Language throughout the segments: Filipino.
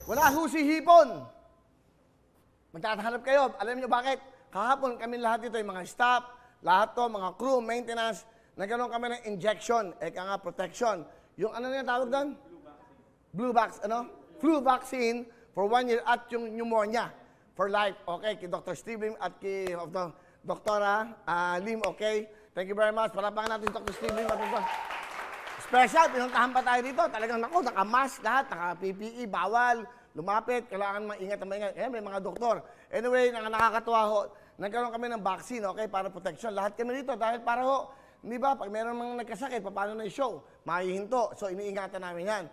Wala ho si Hipon. Magtatanggap kayo. Alam niyo bakit? Kahapon kami lahat dito, yung mga staff, lahat to, mga crew, maintenance, nagkaroon kami ng injection, nga protection. Yung ano na tawag doon? Flu vaccine for 1 year at yung pneumonia for life. Okay, kay Dr. Steve Lim at kay Dr. Lim, okay? Thank you very much. Palapakan natin Dr. Steve Lim at special, pinuntahan pa tayo dito. Talagang naka-mask lahat, naka-PPE, bawal, lumapit, kailangan maingat na maingat. May mga doktor. Anyway, nakakatuwa ho, nagkaroon kami ng vaccine, okay, para protection. Lahat kami dito dahil para ho, di ba, pag meron mga nagkasakit, paano na yung show? Mahihinto. So, iniingatan namin yan.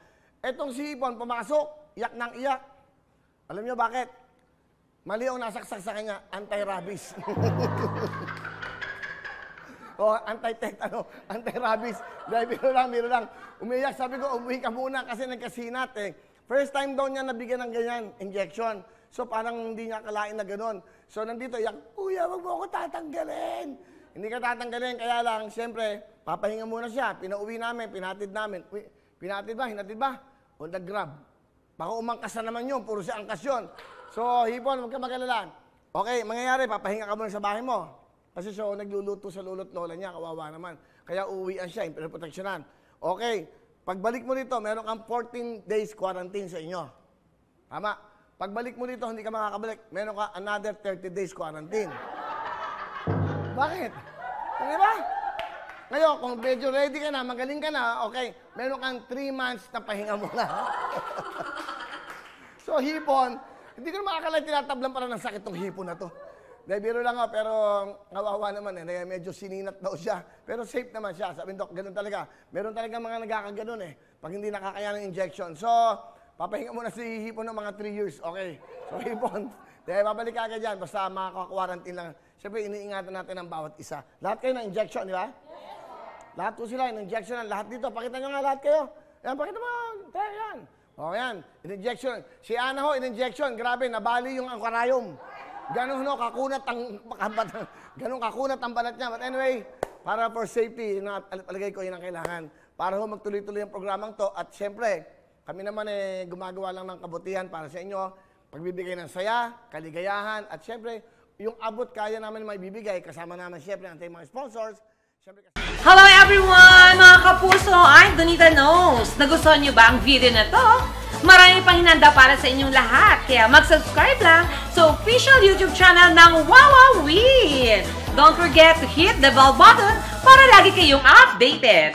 Etong si Hipon, pumasok, iyak ng iyak. Alam niyo bakit? Mali ang nasaksak sa kanya, anti-rabies. O, anti-rabies. Dahil biro lang. Umiyak, sabi ko, umuwi ka muna kasi nagkasinat eh. First time daw niya nabigyan ng ganyan, injection. So, parang hindi niya akalain na gano'n. So, nandito, iyak, Kuya, wag mo ako tatanggalin. Hindi ka tatanggalin, kaya lang, siyempre, papahinga muna siya. Pinauwi namin, pinatid namin. Pinatid ba? Hinatid ba? O, nag-grab. Baka umangkas na naman yun, puro siya angkas yun. So, Hipon, huwag ka mag-alala. Okay, mangyayari, papahinga ka muna sa bahay mo. Kasi siya nagluluto sa lolo't lola niya, kawawa naman. Kaya uuwian siya, pinoproteksyonan. Okay, pagbalik mo dito, meron kang 14 days quarantine sa inyo. Tama. Pagbalik mo dito, hindi ka makakabalik. Meron ka another 30 days quarantine. Bakit? Di ba? Ngayon, kung medyo ready ka na, magaling ka na, okay, meron kang 3 months na pahinga muna. So, Hipon, hindi ko na makakala tinatablan para ng sakit tong hipon na to. Dahil biro lang pero kawawa naman eh. Medyo sininat daw siya. Pero safe naman siya. Sabi Dok, ganun talaga. Meron talaga mga nagkakaganon eh. Pag hindi nakakaya ng injection. So, papahinga muna si Hipon ng mga 3 years. Okay. So, Hipon, dahil babalik ka agad dyan. Basta makaka-quarantine lang. Siyempre, iniingatan natin ang bawat isa. Lahat kayo ng injection, di ba? Lahat po sila, ng injection. Lahat dito. Pakita nyo nga lahat kayo. Yan, pakita mo. Tayo yan. O, yan. In-injection. Si Ana ho, in-injection. Grabe, nabali yung aquarium. Ganun ho, kakunat ang balat niya. But anyway, para for safety, palagay ko yun ang kailangan. Para ho magtuloy-tuloy ang programang to. At siyempre, kami naman eh, gumagawa lang ng kabutihan para sa inyo. Pagbibigay ng saya, kaligayahan. At siyempre, yung abot kaya namin maibibigay. Kasama naman siyempre ang ating mga sponsors. Hello everyone! Mga kapuso, I'm Donita Knows. Nagustuhan niyo ba ang video na to? Marami pang hinanda para sa inyong lahat. Kaya mag-subscribe lang sa official YouTube channel ng Wowowin! Don't forget to hit the bell button para lagi kayong updated.